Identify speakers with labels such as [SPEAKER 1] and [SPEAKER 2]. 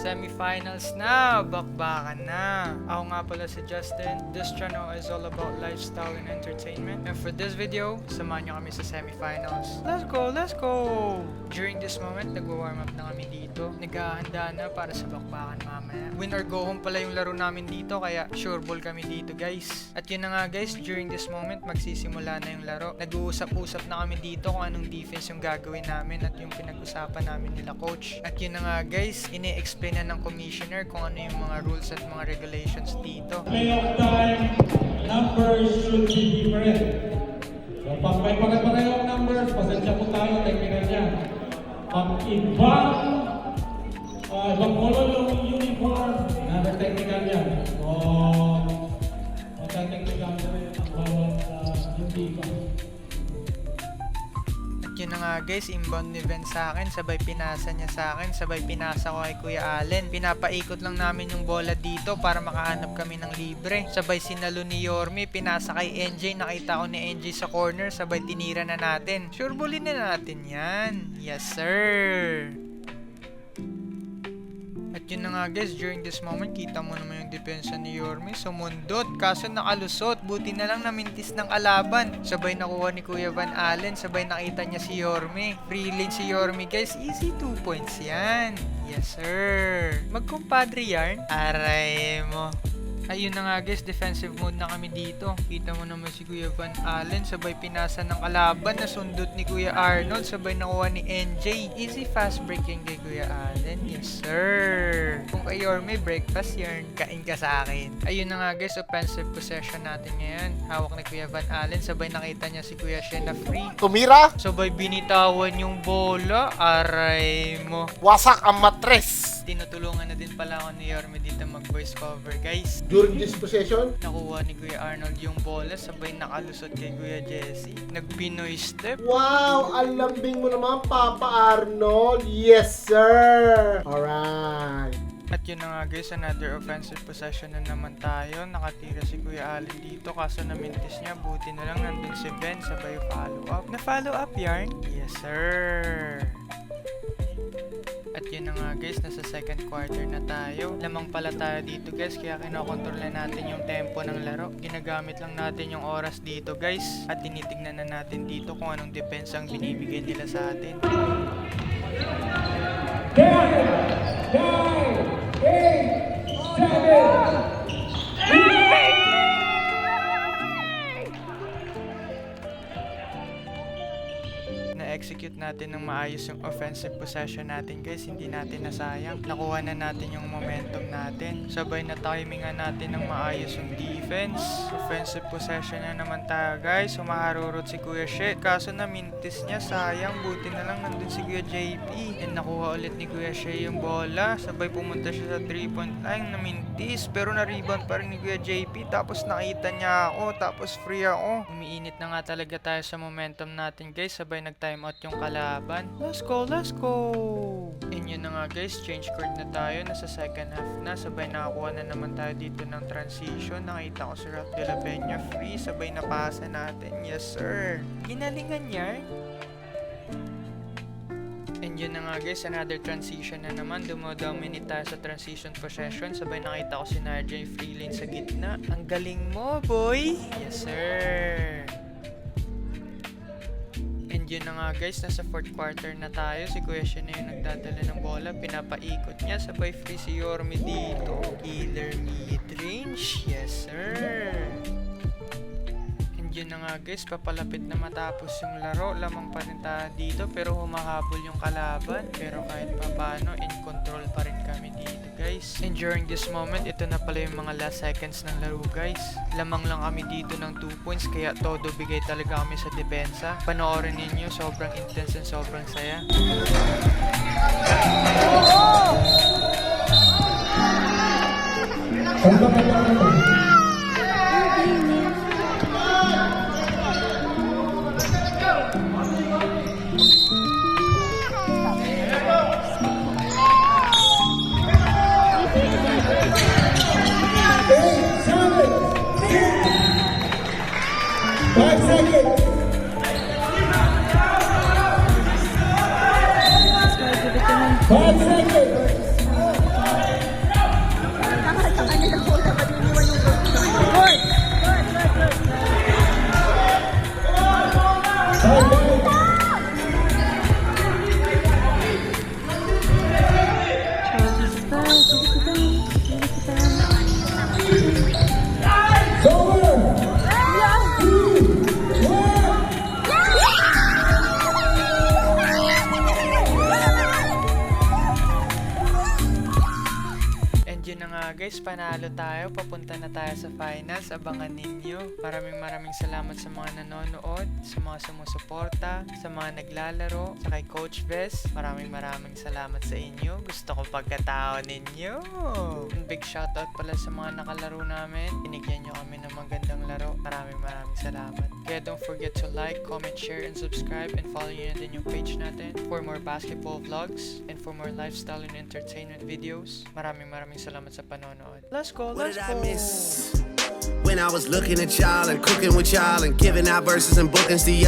[SPEAKER 1] Semifinals na, bakbakan na. Ako nga pala si Justin. This channel is all about lifestyle and entertainment. And for this video, samahan nyo kami sa semifinals. Let's go, let's go! During this moment, nagwa-warm up na kami dito. Naghahanda na para sa bakbakan mamaya. Win or go home pala yung laro namin dito, kaya sure ball kami dito guys. At yun na nga guys, during this moment, magsisimula na yung laro. Nag-uusap-usap na kami dito kung anong defense yung gagawin namin at yung pinag-usapan namin nila coach. At yun na nga guys, ini-explain na ng commissioner kung ano yung mga rules at mga regulations dito.
[SPEAKER 2] Playoff time, numbers should be different. So pag may pare-parehong numbers, pasensya po tayo, technical yan. Pag ibang color yung uniform, another technical yan. So, magka-technical na rin ang bawat yung defense.
[SPEAKER 1] Yun na nga guys, inbound event sa akin, sabay pinasa niya sa akin, sabay pinasa ko kay Kuya Allen. Pinapaikot lang namin yung bola dito para makahanap kami ng libre. Sabay sinalo ni Yorme, pinasa kay NJ, nakita ko ni NJ sa corner, sabay tinira na natin. Sure ballin na natin yan. Yes sir! At yun na nga guys, during this moment, kita mo naman yung depensa ni Yorme. Sumundot, kaso nakalusot. Buti na lang namintis ng kalaban. Sabay nakuha ni Kuya Van Allen, sabay nakita niya si Yorme. Free lane si Yorme guys, easy 2 points yan. Yes sir. Magkumpadre yarn. Aray mo. Ayun na nga guys, defensive mode na kami dito. Kita mo naman si Kuya Van Allen, sabay pinasa ng kalaban, nasundot ni Kuya Arnold, sabay nakuha ni NJ. Easy fast breaking kay Kuya Allen. Yes sir. Kung kay Yorme, breakfast yarn, kain ka sa akin. Ayun na nga guys, offensive possession natin ngayon. Hawak ni Kuya Van Allen, sabay nakita niya si Kuya Shen na free.
[SPEAKER 3] Tumira,
[SPEAKER 1] Sabay binitawan yung bola. Aray mo.
[SPEAKER 3] wasak ang matres.
[SPEAKER 1] Tinutulungan na din pala ako ni Yorme dito mag-voice cover guys.
[SPEAKER 3] During this possession,
[SPEAKER 1] Nakuha ni Kuya Arnold yung bola, sabay nakalusot kay Kuya Jesse. Nag-Pinoy step.
[SPEAKER 3] wow, ang lambing mo naman, Papa Arnold. Yes, sir. Alright.
[SPEAKER 1] At yun na nga guys, another offensive possession na naman tayo. Nakatira si Kuya Allen dito, kaso namintis niya. Buti na lang nandun si Ben, sabay follow up. Na-follow up yarn? Yes sir. At yun na nga guys, nasa second quarter na tayo. Lamang pala tayo dito guys, kaya kinokontrol na natin yung tempo ng laro. Ginagamit lang natin yung oras dito guys. At tinitignan na natin dito kung anong depensa ang binibigay nila sa atin.
[SPEAKER 2] 10, 9, 8, 7,
[SPEAKER 1] Na-execute natin ng maayos yung offensive possession natin guys, hindi natin nasayang. Nakuha na natin yung momentum natin. Sabay na timingan natin ng maayos yung defense. Offensive possession na naman tayo guys. Humaharurot si Kuya Shet, kaso namintis niya, sayang. Buti na lang nandun si Kuya JP. And nakuha ulit ni Kuya Shet yung bola. Sabay pumunta siya sa 3-point line, namintis, pero na-rebound pa rin ni Kuya JP. Tapos nakita niya ako, tapos free ako. Umiinit na nga talaga tayo sa momentum natin guys. Sabay nag-time out yung kalaban. Let's go, let's go! And yun na nga guys, change court na tayo. Nasa second half na. Sabay nakakuha na naman tayo dito ng transition. Nakita ko si Ralph de la Peña free. Sabay napasa natin. Yes sir. Ginalingan yarn. And yun na nga guys, another transition na naman. Dumodominate tayo sa transition possession. Sabay nakita ko si Narjay free lane sa gitna. Ang galing mo boy! Yes sir. And yun na nga guys, nasa fourth quarter na tayo. Si Kuya Shen na yung nagdadala ng bola. Pinapaikot niya, sabay free si Yorme dito. Killer mid-range. Yes sir. And yun na nga guys, papalapit na matapos yung laro. Lamang pa rin tayo dito, pero humahabol yung kalaban. Pero kahit pa paano, in control pa rin kami dito guys. And during this moment, ito na pala yung mga last seconds ng laro guys. Lamang lang kami dito ng 2 points, kaya todo bigay talaga kami sa depensa. Panoorin ninyo, sobrang intense and sobrang saya.
[SPEAKER 2] Five seconds.
[SPEAKER 1] na nga guys, panalo tayo. Papunta na tayo sa finals. Abangan ninyo. Maraming salamat sa mga nanonood, sa mga sumusuporta, sa mga naglalaro, sa kay Coach Bes. Maraming salamat sa inyo. Gusto ko pagkatao ninyo. And big shoutout pala sa mga nakalaro namin. Binigyan nyo kami ng magandang laro. Maraming salamat. Kaya don't forget to like, comment, share, and subscribe. And follow nyo na din yung page natin for more basketball vlogs and for more lifestyle and entertainment videos. Maraming salamat sa panonood. Let's go,
[SPEAKER 4] What
[SPEAKER 1] let's
[SPEAKER 4] did
[SPEAKER 1] go!
[SPEAKER 4] I miss? When I was looking at y'all and cooking with y'all and giving out verses and bookings to y'all.